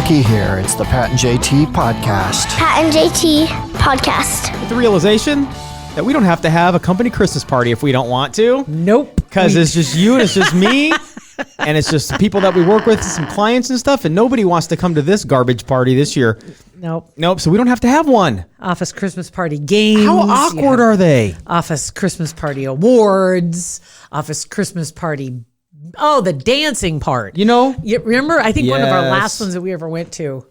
Lucky here. It's the Pat and JT podcast. Pat and JT podcast. With the realization that we don't have to have a company Christmas party if we don't want to. Nope. Because it's just you and it's just me. And it's just people that we work with, some clients and stuff. And nobody wants to come to this garbage party this year. Nope. So we don't have to have one. Office Christmas party games. How awkward are they? Office Christmas party awards. Office Christmas party. Oh, the dancing part. You remember? I think one of our Yes. last ones that we ever went to,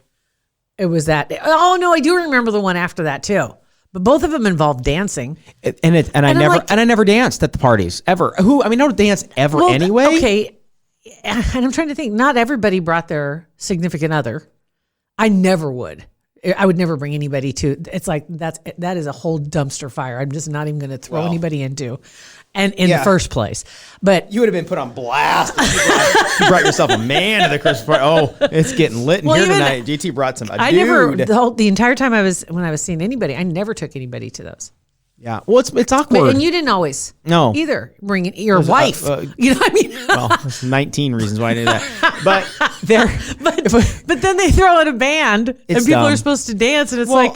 it was that. Oh no, I do remember the one after that too. But both of them involved dancing. I never danced at the parties ever. I don't dance ever anyway. Okay. And I'm trying to think, not everybody brought their significant other. I never would. I would never bring anybody to, it's like, that is a whole dumpster fire. I'm just not even going to throw anybody into. And in the first place. But you would have been put on blast if you brought yourself a man to the Christmas party. Oh, it's getting lit in here tonight. JT brought dude. The entire time when I was seeing anybody, I never took anybody to those. Yeah. Well, it's awkward. And you didn't always. No. Either. Bring your wife. You know what I mean? Well, there's 19 reasons why I did that. But then they throw in a band and people dumb. are supposed to dance and it's like,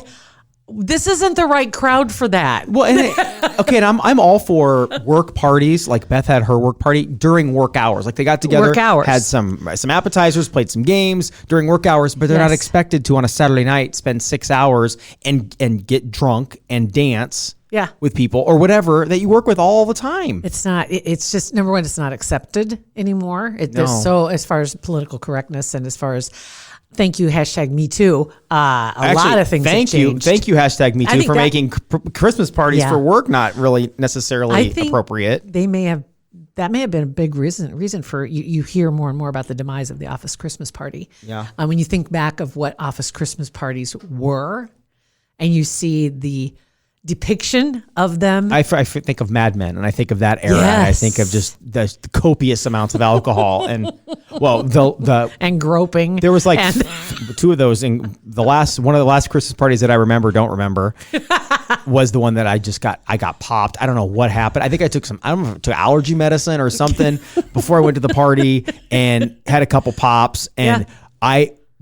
this isn't the right crowd for that. Well, and I'm all for work parties. Like Beth had her work party during work hours. Like they got together, Work hours. had some appetizers, played some games during work hours, but they're not expected to on a Saturday night spend 6 hours and get drunk and dance. Yeah. With people or whatever that you work with all the time. It's not. It's just, number one, it's not accepted anymore. So as far as political correctness and as far as thank you, hashtag me too. Lot of things. Thank have you. changed. Thank you, hashtag me too, for making Christmas parties for work not really necessarily appropriate. That may have been a big reason for you hear more and more about the demise of the office Christmas party. Yeah. When you think back of what office Christmas parties were and you see the depiction of them. I think of Mad Men and I think of that era. Yes. And I think of just the copious amounts of alcohol and and groping. There was like two of those in one of the last Christmas parties that I don't remember was the one that I got popped. I don't know what happened. I think I took took allergy medicine or something before I went to the party and had a couple pops and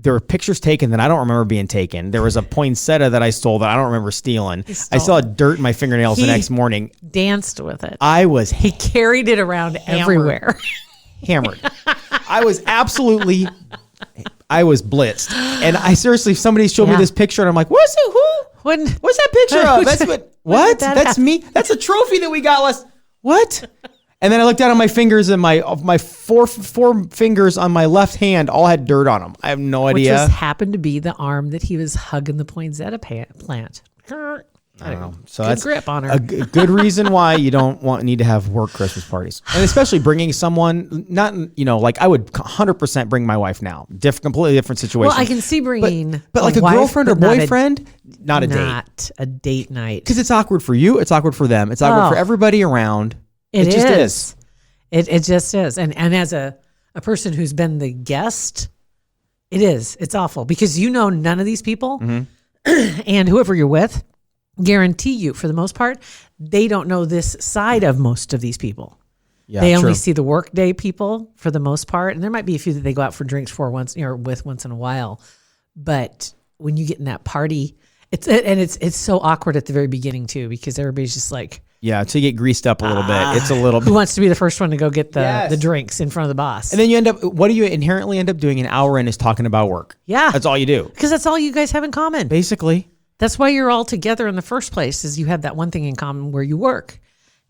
there were pictures taken that I don't remember being taken. There was a poinsettia that I stole that I don't remember stealing. I still had dirt in my fingernails the next morning. Danced with it. He carried it around everywhere. Hammered. I was blitzed. And I seriously, somebody showed me this picture and I'm like, what's that picture of? That's me. That's a trophy that we got last. What? And then I looked down on my fingers and my four fingers on my left hand all had dirt on them. I have no idea. Which just happened to be the arm that he was hugging the poinsettia plant. I don't know. So good that's grip on her. A good reason why you don't need to have work Christmas parties, and especially bringing someone. Not like I would 100% bring my wife now. Completely different situation. Well, I can see bringing, but like a wife, girlfriend or boyfriend, not a date. Not a date night. Because it's awkward for you. It's awkward for them. It's awkward for everybody around. It just is. It just is. And as a person who's been the guest, it is. It's awful because none of these people and whoever you're with, guarantee you for the most part, they don't know this side of most of these people. Yeah, they only see the workday people for the most part. And there might be a few that they go out for drinks with once in a while. But when you get in that party, it's so awkward at the very beginning too, because everybody's just like, yeah, to get greased up a little bit. It's a little bit. Who wants to be the first one to go get the drinks in front of the boss? And then what do you inherently end up doing an hour in is talking about work. Yeah. That's all you do. Because that's all you guys have in common. Basically. That's why you're all together in the first place, is you have that one thing in common where you work.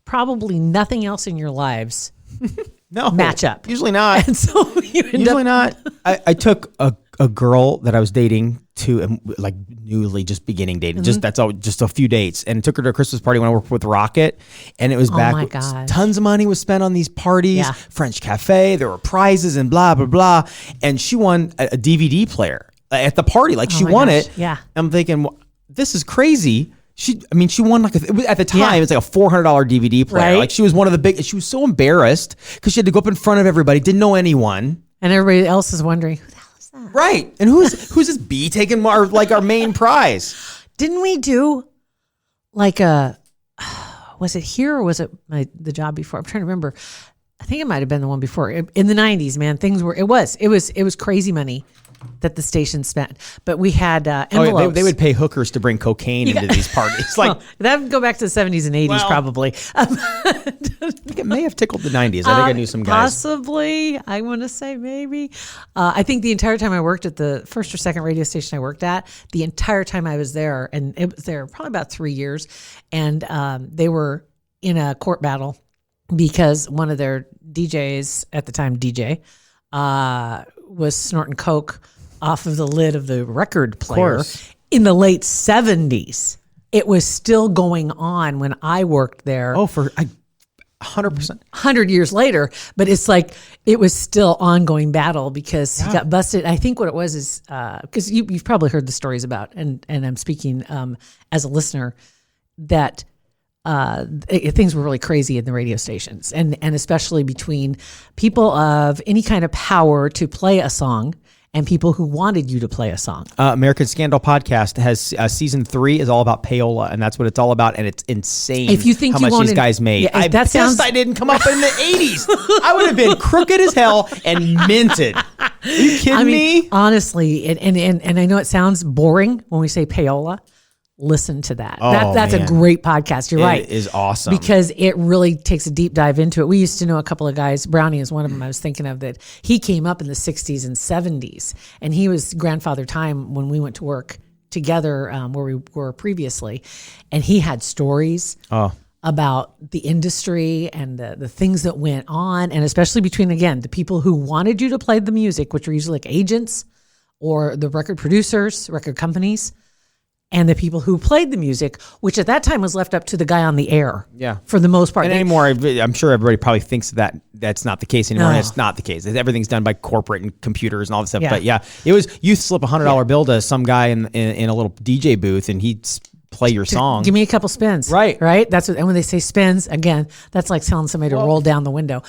Probably nothing else in your lives match up. Usually not. And so usually not. I took a girl that I was dating to like newly just beginning dating. Just a few dates, and took her to a Christmas party when I worked with Rocket, and it was back. My gosh. Tons of money was spent on these parties. Yeah. French cafe. There were prizes and blah blah blah. And she won a DVD player at the party. Like she won it. Yeah. I'm thinking, this is crazy. She won at the time, it was like a $400 DVD player. Right. Like she was one of the big, she was so embarrassed because she had to go up in front of everybody, didn't know anyone. And everybody else is wondering, who the hell is that? Right. And who's this bee taking our main prize? Didn't we do like was it here or was it the job before? I'm trying to remember. I think it might have been the one before. In the 90s, man, it was crazy money that the station spent. But we had Oh, envelopes. they would pay hookers to bring cocaine into these parties. Like Well, that would go back to the 70s and 80s probably. I think it may have tickled the 90s. I think I knew some guys. Possibly. I want to say maybe. I think the entire time I worked at the first or second radio station I worked at, the entire time I was there, and it was there probably about 3 years, and they were in a court battle because one of their DJs at the time, DJ, was snorting coke off of the lid of the record player in the late 70s. It was still going on when I worked there. Oh, for 100%. 100 years later, but it's like it was still ongoing battle because he got busted. I think what it was is because you've probably heard the stories about, and I'm speaking as a listener, that things were really crazy in the radio stations, and especially between people of any kind of power to play a song and people who wanted you to play a song. American Scandal podcast has season 3 is all about payola, and that's what it's all about. And it's insane If you think how you much wanted- these guys made. Yeah, I'm that pissed sounds- I didn't come up in the 80s. I would have been crooked as hell and minted. Are you kidding me? Honestly, and I know it sounds boring when we say payola. Listen to that. Oh, That's a man. great podcast. You're right. It is awesome. Because it really takes a deep dive into it. We used to know a couple of guys. Brownie is one of them I was thinking of, that he came up in the 60s and 70s. And he was grandfather time when we went to work together where we were previously. And he had stories about the industry and the things that went on. And especially between, again, the people who wanted you to play the music, which were usually like agents or the record producers, record companies, and the people who played the music, which at that time was left up to the guy on the air. Yeah. For the most part. And anymore, I'm sure everybody probably thinks that that's not the case anymore. No. And it's not the case. Everything's done by corporate and computers and all this stuff. Yeah. But yeah, it was, you slip $100 bill to some guy in a little DJ booth and he'd play your song. Give me a couple spins. Right. Right. That's what, and when they say spins, again, that's like telling somebody to roll down the window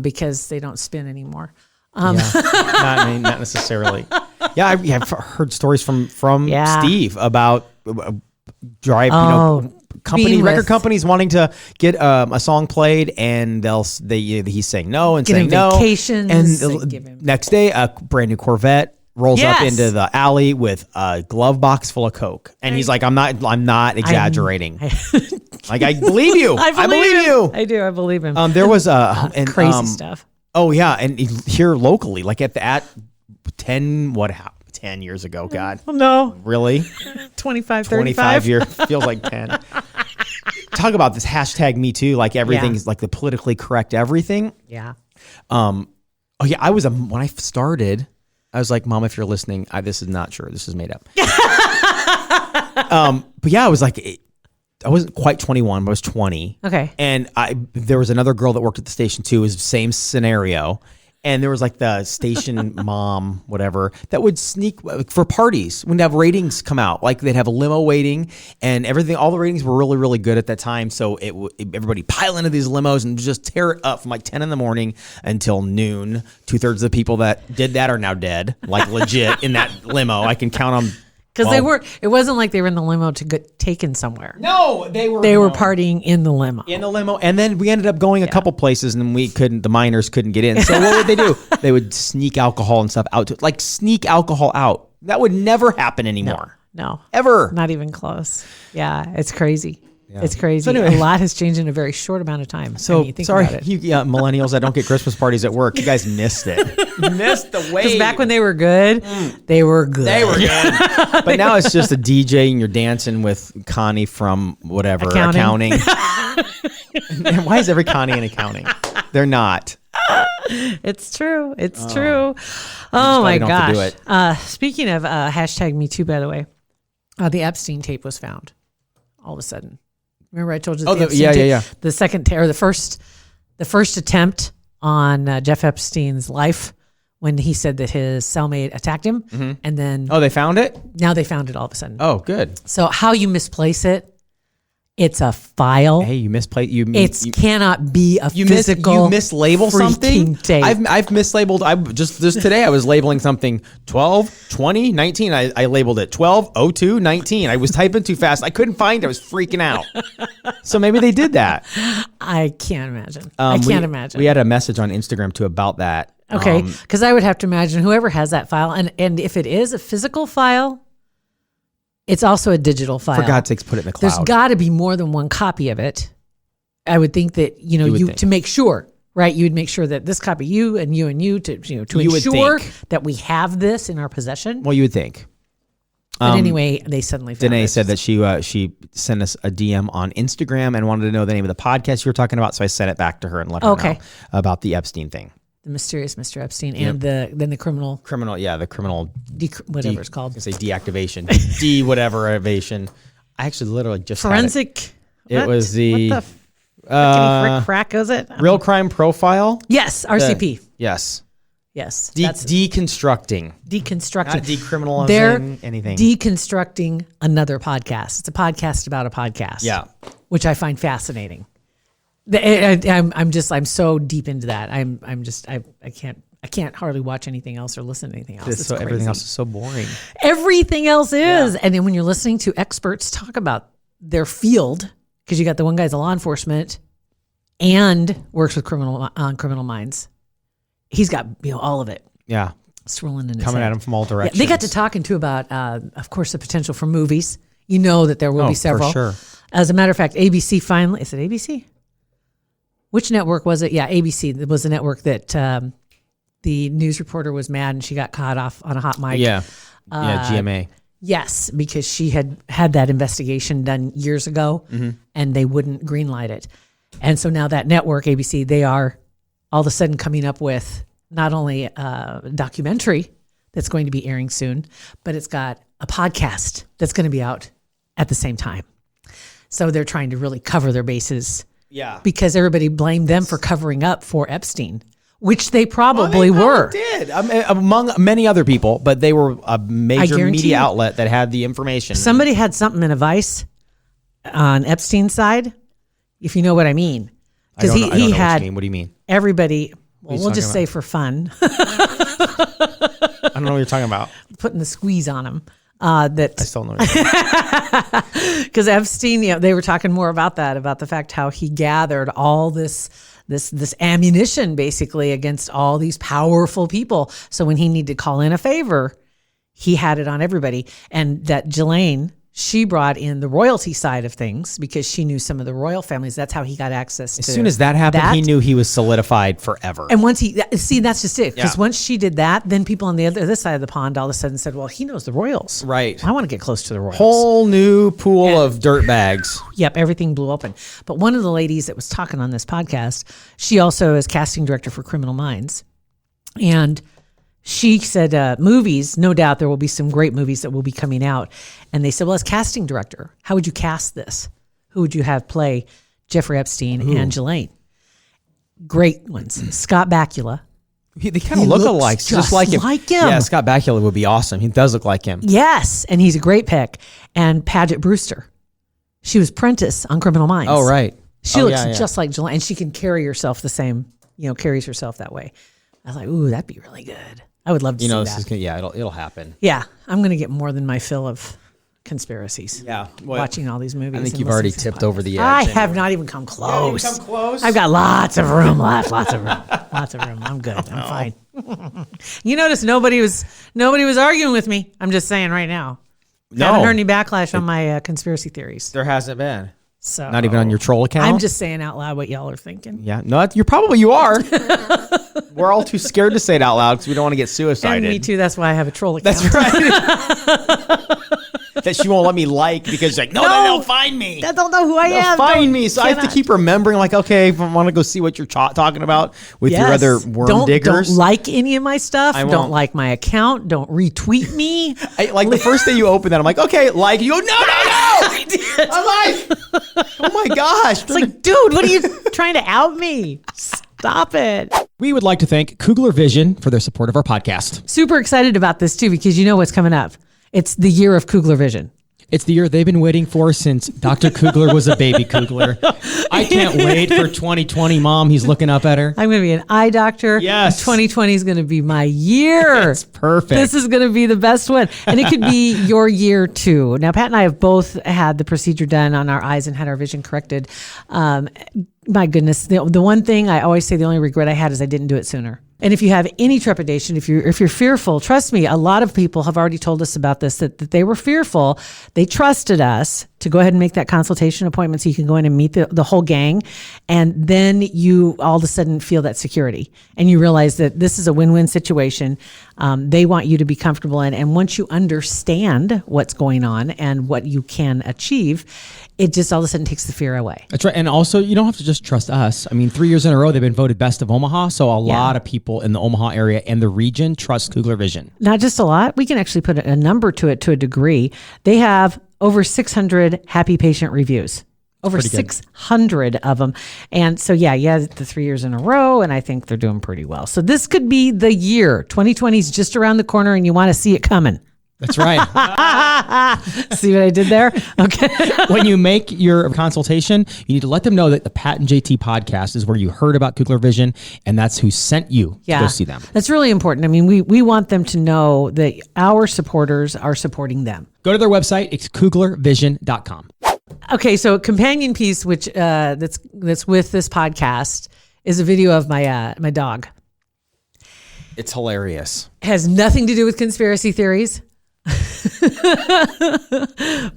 because they don't spin anymore. Not necessarily. Yeah, I've heard stories from Yeah. Steve about record being with- companies wanting to get a song played, and he's saying no and Get saying him no. vacations, And they the give him- next day, a brand new Corvette rolls up Yes. into the alley with a glove box full of coke, and he's like, "I'm not exaggerating. Like I believe you. I believe you. I do. I believe him. There was Crazy stuff. Oh yeah, and here locally, like at 10 years ago, God. Oh, no. Really? 25, 25 years feels like 10. Talk about this hashtag Me Too, like everything's like the politically correct everything. Yeah. Oh yeah, I was when I started, I was like, Mom, if you're listening, this is not true. This is made up. But yeah, I was like, I wasn't quite 21, but I was 20. Okay. And there was another girl that worked at the station too. It was the same scenario. And there was like the station mom, whatever, that would sneak for parties when they have ratings come out. Like they'd have a limo waiting and everything. All the ratings were really, really good at that time. So everybody pile into these limos and just tear it up from like 10 in the morning until noon. 2/3 of the people that did that are now dead, like legit in that limo. I can count them. Because it wasn't like they were in the limo to get taken somewhere. No, they were partying in the limo. in the limo, and then we ended up going a couple places, and the minors couldn't get in. So what would they do? They would sneak alcohol and stuff out, sneak alcohol out. That would never happen anymore. No. Ever. Not even close. Yeah, it's crazy. It's crazy. So anyway. A lot has changed in a very short amount of time. So when you think sorry, about it. you millennials that don't get Christmas parties at work. You guys missed it. You missed the wave. Because back when they were good, they were good. They were good. But now it's just a DJ and you're dancing with Connie from whatever accounting. And why is every Connie in accounting? They're not. It's true. It's true. Oh my they don't have to do gosh. Speaking of hashtag Me Too, by the way, the Epstein tape was found all of a sudden. Remember I told you the Epstein tape? Yeah. The second or the first attempt on Jeff Epstein's life when he said that his cellmate attacked him, and then Oh, they found it? now they found it all of a sudden. Oh, good. So how you misplace it? It's a file. Hey, you misplaced. It cannot be a physical. You mislabel something. freaking tape. I've mislabeled. I just today I was labeling something 12, 20, 19. I labeled it 12, 02, 19. I was typing too fast. I couldn't find it. I was freaking out. So maybe they did that. I can't imagine. I can't imagine. We had a message on Instagram too about that. Okay, because I would have to imagine whoever has that file, and if it is a physical file, it's also a digital file. For God's sakes, put it in the cloud. There's got to be more than one copy of it. I would think that to make sure, right? You would make sure that this copy, you and you to ensure that we have this in our possession. Well, you would think. But anyway, they suddenly found Danae it. said that she sent us a DM on Instagram and wanted to know the name of the podcast you were talking about, so I sent it back to her and let her know about the Epstein thing. The mysterious Mr. Epstein and the criminal, the criminal whatever it's called. I say deactivation, whatever-avation. I actually literally just forensic. Had it was the what the frick frack was it? Real Crime Profile. Yes, RCP. Yes. That's deconstructing. Not decriminalizing They're anything. Deconstructing another podcast. It's a podcast about a podcast. Yeah. Which I find fascinating. I'm so deep into that. I can't hardly watch anything else or listen to anything else. It's crazy. Everything else is so boring. Everything else is. Yeah. And then when you're listening to experts talk about their field, because you got the one guy's a law enforcement and works with criminal minds. He's got all of it. Yeah. Swirling in his coming head. at him from all directions. Yeah, they got to talking too about, of course, the potential for movies. You know that there will be several. For sure. As a matter of fact, ABC finally, is it ABC? Which network was it? Yeah, ABC. It was the network that the news reporter was mad and she got caught off on a hot mic. Yeah. GMA. Yes, because she had that investigation done years ago and they wouldn't greenlight it. And so now that network, ABC, they are all of a sudden coming up with not only a documentary that's going to be airing soon, but it's got a podcast that's going to be out at the same time. So they're trying to really cover their bases. Yeah. Because everybody blamed them for covering up for Epstein, which they probably were. Did. Among many other people, but they were a major media outlet that had the information. Somebody had something in a Vice on Epstein's side, if you know what I mean. Because he had. What do you mean? Everybody, we'll just say for fun. I don't know what you're talking about. Putting the squeeze on him. I still know. Because Epstein, they were talking more about that, about the fact how he gathered all this ammunition basically against all these powerful people. So when he needed to call in a favor, he had it on everybody. And that Ghislaine, she brought in the royalty side of things because she knew some of the royal families. That's how he got access to. As soon as that happened, he knew he was solidified forever. And once that's just it. Because once she did that, then people on the other side of the pond all of a sudden said, well, he knows the royals. Right. I want to get close to the royals. Whole new pool of dirt bags. Yep, everything blew open. But one of the ladies that was talking on this podcast, she also is casting director for Criminal Minds. And she said, movies, no doubt there will be some great movies that will be coming out. And they said, well, as casting director, how would you cast this? Who would you have play Jeffrey Epstein and Ghislaine? Great ones. Scott Bakula. They kind of look alike, just like him. Yeah, Scott Bakula would be awesome. He does look like him. Yes, and he's a great pick. And Paget Brewster. She was Prentice on Criminal Minds. Oh, right. She looks just like Ghislaine, and she can carry herself the same, carries herself that way. I was like, ooh, that'd be really good. I would love to see that. It'll happen. Yeah, I'm going to get more than my fill of conspiracies. Yeah, watching all these movies. I think you've already tipped over the edge. I have not even come close. I've got lots of room left. Lots of room. I'm good. I'm fine. You notice nobody was arguing with me. I'm just saying right now. No. Haven't heard any backlash on my conspiracy theories. There hasn't been. So not even on your troll account. I'm just saying out loud what y'all are thinking. Yeah, no, you are. We're all too scared to say it out loud because we don't want to get suicided. And me too. That's why I have a troll account. That's right. That she won't let me because she's like, no, they'll find me. They don't know who I am. They'll find me. So I have to keep remembering, okay, if I want to go see what you're talking about with your other worm diggers. Don't like any of my stuff. Don't like my account. Don't retweet me. The first day you open that, I'm like, okay, like. You go, no. I did. I'm like, oh my gosh. It's like, dude, what are you trying to out me? Stop it. We would like to thank Kugler Vision for their support of our podcast. Super excited about this too, because you know what's coming up. It's the year of Kugler Vision. It's the year they've been waiting for since Dr. Kugler was a baby Kugler. I can't wait for 2020, Mom. He's looking up at her. I'm going to be an eye doctor. Yes. 2020 is going to be my year. It's perfect. This is going to be the best one. And it could be your year too. Now, Pat and I have both had the procedure done on our eyes and had our vision corrected. My goodness. The one thing I always say, the only regret I had is I didn't do it sooner. And if you have any trepidation, if you're fearful, trust me, a lot of people have already told us about this, that they were fearful. They trusted us to go ahead and make that consultation appointment so you can go in and meet the whole gang. And then you all of a sudden feel that security and you realize that this is a win-win situation. They want you to be comfortable in. And once you understand what's going on and what you can achieve, it just all of a sudden takes the fear away. That's right. And also, you don't have to just trust us. I mean, 3 years in a row, they've been voted best of Omaha. So a lot of people in the Omaha area and the region trust Kugler Vision. Not just a lot. We can actually put a number to it to a degree. They have over 600 happy patient reviews. Over 600 of them. And so, the 3 years in a row, and I think they're doing pretty well. So this could be the year. 2020 is just around the corner and you want to see it coming. That's right. See what I did there? Okay. When you make your consultation, you need to let them know that the Pat and JT podcast is where you heard about Kugler Vision, and that's who sent you to go see them. That's really important. I mean, we want them to know that our supporters are supporting them. Go to their website. It's kuglervision.com. Okay, so companion piece, which that's with this podcast, is a video of my dog. It's hilarious. Has nothing to do with conspiracy theories.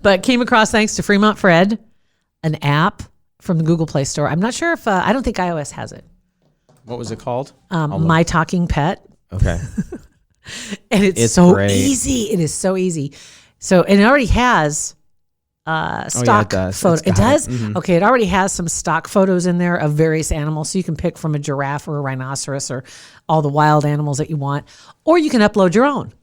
But came across, thanks to Fremont Fred, an app from the Google Play Store. I'm not sure if I don't think iOS has it. What was it called? My Talking Pet. Okay. And it's so great. Easy. It is so easy. So, and it already has stock photos. It does? Mm-hmm. Okay, it already has some stock photos in there of various animals. So you can pick from a giraffe or a rhinoceros or all the wild animals that you want. Or you can upload your own.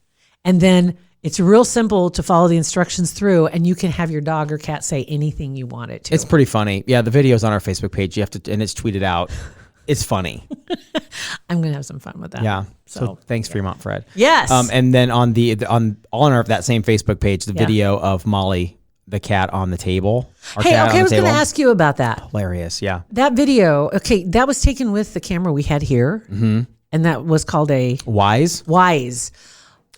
And then it's real simple to follow the instructions through, and you can have your dog or cat say anything you want it to. It's pretty funny. Yeah, the video's on our Facebook page. You have to, and it's tweeted out. It's funny. I'm gonna have some fun with that. Yeah. So thanks, Fremont Fred. Yes. And then on that same Facebook page, the video of Molly, the cat on the table. I was going to ask you about that. Hilarious. Yeah. That video. Okay, that was taken with the camera we had here, and that was called a Wise.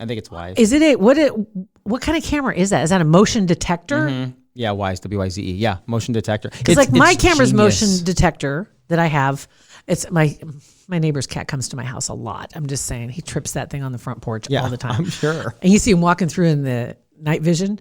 I think it's Wise. Is it what kind of camera is that? Is that a motion detector? Mm-hmm. Yeah, Wise, WYZE. Yeah, motion detector. Because like my camera's motion detector that I have, it's my neighbor's cat comes to my house a lot. I'm just saying, he trips that thing on the front porch all the time. I'm sure. And you see him walking through in the night vision,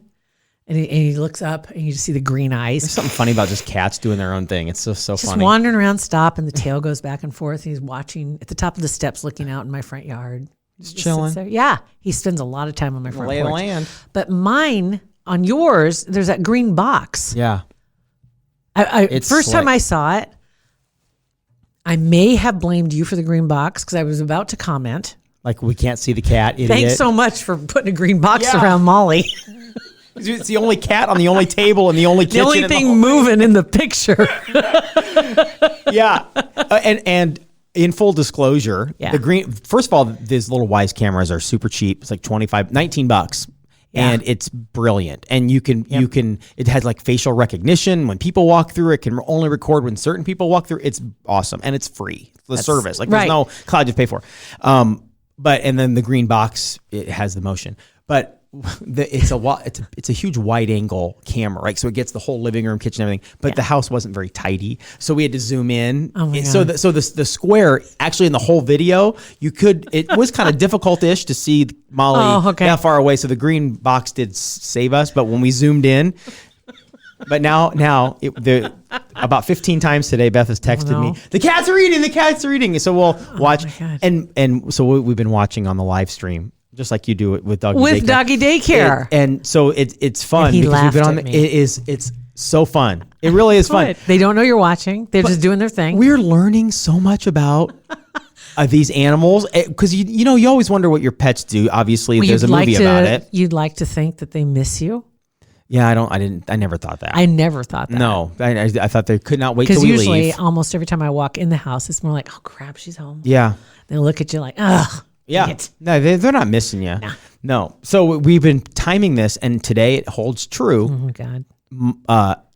and he looks up, and you just see the green eyes. There's something funny about just cats doing their own thing. It's so funny. Just wandering around, stop, and the tail goes back and forth. And he's watching at the top of the steps, looking out in my front yard. Just chilling. Yeah, he spends a lot of time on my front porch. Lay of the land. But mine, on yours, there's that green box. Yeah. It's first time I saw it, I may have blamed you for the green box because I was about to comment. Like, we can't see the cat, idiot. Thanks so much for putting a green box around Molly. It's the only cat on the only table and the only kitchen. The only thing moving in the picture. Yeah. And in full disclosure, the green, first of all, these little Wise cameras are super cheap. It's like $19. And it's brilliant. And you can, it has like facial recognition. When people walk through, it can only record when certain people walk through. It's awesome. And it's free. The service. Like there's no cloud to pay for. And then the green box, it has the motion. But it's a huge wide angle camera, right? So it gets the whole living room, kitchen, everything. But the house wasn't very tidy, so we had to zoom in. Oh my so God. the square actually in the whole video, it was kind of difficult-ish to see Molly that far away. So the green box did save us. But when we zoomed in, but now about 15 times today, Beth has texted me, the cats are eating. So we'll watch, and so we've been watching on the live stream. Just like you do it with doggy daycare. Doggy daycare. And so it's fun. And he because laughed we've been at me. It's so fun. It really is fun. They don't know you're watching. They're just doing their thing. We're learning so much about these animals because you always wonder what your pets do. Obviously, there's a movie about it. You'd like to think that they miss you. Yeah, I never thought that. I never thought that. No, I thought they could not wait till we leave. Because usually, almost every time I walk in the house, it's more like, oh crap, she's home. Yeah. They look at you like, ugh. Yeah. No, they're not missing you. Nah. No. So we've been timing this, and today it holds true. Oh, my God.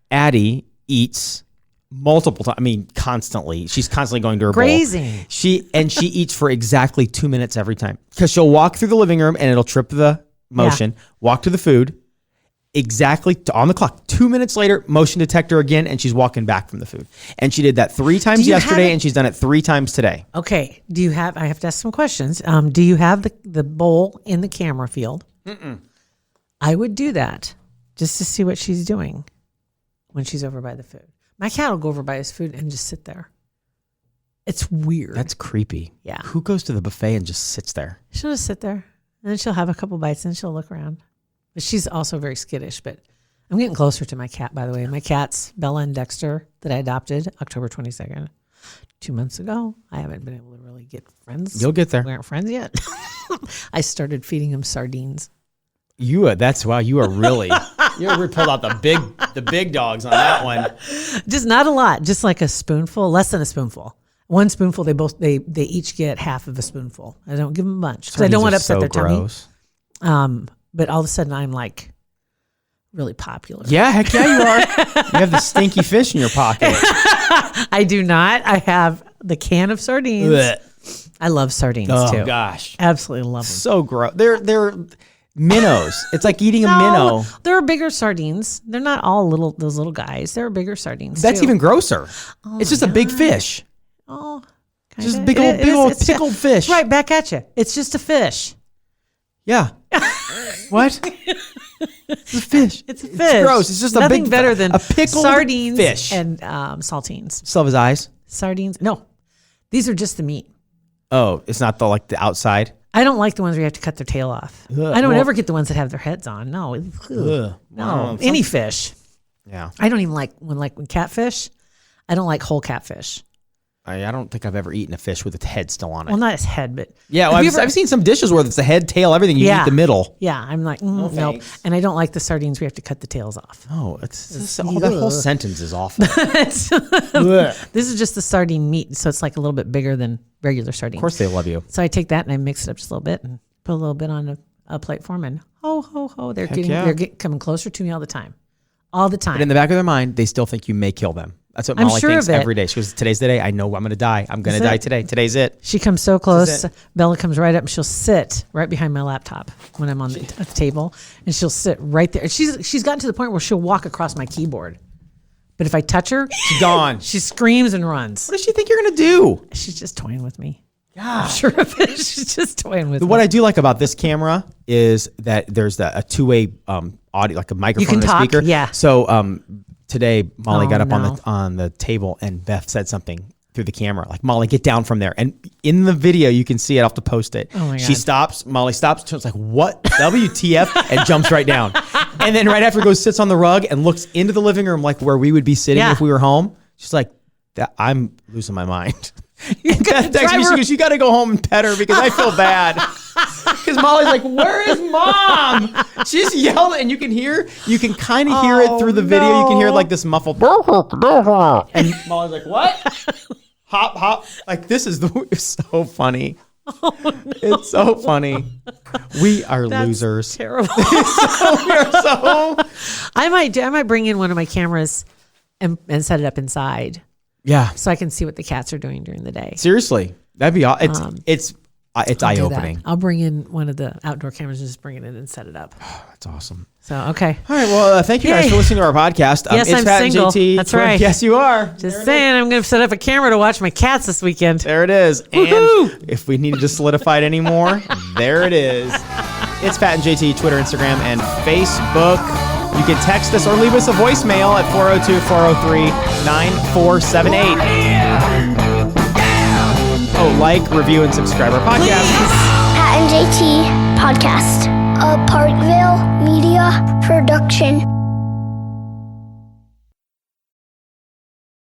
Addie eats multiple times. I mean, constantly. She's constantly going to her bowl. Crazy. She eats for exactly 2 minutes every time. Because she'll walk through the living room, and it'll trip the motion, walk to the food, exactly on the clock. 2 minutes later, motion detector again, and she's walking back from the food. And she did that 3 times yesterday, and she's done it 3 times today. Okay. I have to ask some questions. Do you have the bowl in the camera field? I would do that just to see what she's doing when she's over by the food. My cat will go over by his food and just sit there. It's weird. That's creepy. Yeah. Who goes to the buffet and just sits there? She'll just sit there, and then she'll have a couple bites, and she'll look around. But she's also very skittish. But I'm getting closer to my cat, by the way. My cats, Bella and Dexter, that I adopted October 22nd, 2 months ago. I haven't been able to really get friends. You'll get there. We aren't friends yet. I started feeding them sardines. You are really you pulled out the big dogs on that one. Just not a lot, just like a spoonful, less than a spoonful. One spoonful, they each get half of a spoonful. I don't give them a bunch because I don't want to upset their gross. tummy. But all of a sudden, I'm like really popular. Yeah, heck yeah, you are. You have the stinky fish in your pocket. I do not. I have the can of sardines. Blech. I love sardines too. Oh gosh, Absolutely love them. so gross. They're minnows. It's like eating a minnow. There are bigger sardines. They're not all those little guys. There are bigger sardines. That's too. even grosser. Oh It's just a big fish. Oh, Just kinda. big old pickled fish. Right back at you. It's just a fish. Yeah. What? It's a fish. It's a fish. It's gross. It's just nothing a big better than a pickled sardines fish and saltines. Still have his eyes. Sardines. No, these are just the meat. Oh, it's not the outside. I don't like the ones where you have to cut their tail off. Ugh, I don't well- ever get the ones that have their heads on. No, ugh. Ugh. No, Wow. any fish. Yeah. I don't even like when catfish. I don't like whole catfish. I don't think I've ever eaten a fish with its head still on it. Well, not its head, but Yeah, well, Have you I've seen some dishes where it's the head, tail, everything. You Yeah. eat the middle. yeah, I'm like no, thanks. and I don't like the sardines. We have to cut the tails off. Oh, that whole sentence is awful. This is just the sardine meat, so it's like a little bit bigger than regular sardine. Of course they love you. So I take that and I mix it up just a little bit and put a little bit on a plate for them, and ho ho ho, they're yeah. coming closer to me all the time, all the time. But in the back of their mind, they still think you may kill them. That's what I'm Molly sure thinks of it. every day. She goes, today's the day. I know I'm going to die. I'm going to die today. Today's it. She comes so close. it. Bella comes right up and she'll sit right behind my laptop when I'm on the table, and she'll sit right there. She's gotten to the point where she'll walk across my keyboard, but if I touch her, She's gone. she screams and runs. What does she think you're going to do? She's just toying with me. Yeah. Sure of it. She's just toying with What me. I do like about this camera is that there's a two-way audio, like a microphone can and a talk, speaker. yeah. So today, Molly Oh, got up no. on the table, and Beth said something through the camera, like, Molly, get down from there. And in the video, you can see it. I'll have to post it. Oh, my She God. stops. Molly stops. Turns like, what? WTF? And jumps right down. And then right after, goes, sits on the rug and looks into the living room, like where we would be sitting Yeah. if we were home. She's like, I'm losing my mind. And Beth texts drive me, she her- goes, you got to go home and pet her because I feel bad. Because Molly's like, where is Mom? She's yelling, and you can kind of hear it through the video. You can hear like this muffled. And Molly's like, what? Hop, hop. Like, it's so funny. It's so funny. We are losers. Terrible. We are so. I might bring in one of my cameras and set it up inside Yeah. so I can see what the cats are doing during the day. Seriously. That'd be, it's I'll do eye-opening. that. I'll bring in one of the outdoor cameras and just bring it in and set it up. That's awesome. So, okay. All right. Well, thank you guys Yay. for listening to our podcast. Yes, it's I'm Pat and single. JT. That's right. Yes, you are. Just saying, I'm going to set up a camera to watch my cats this weekend. There it is. Woohoo! And if we needed to solidify it anymore, there it is. It's Pat and JT, Twitter, Instagram, and Facebook. You can text us or leave us a voicemail at 402-403-9478. Oh, like, review, and subscribe our podcast. Pat and JT Podcast. A Parkville Media Production.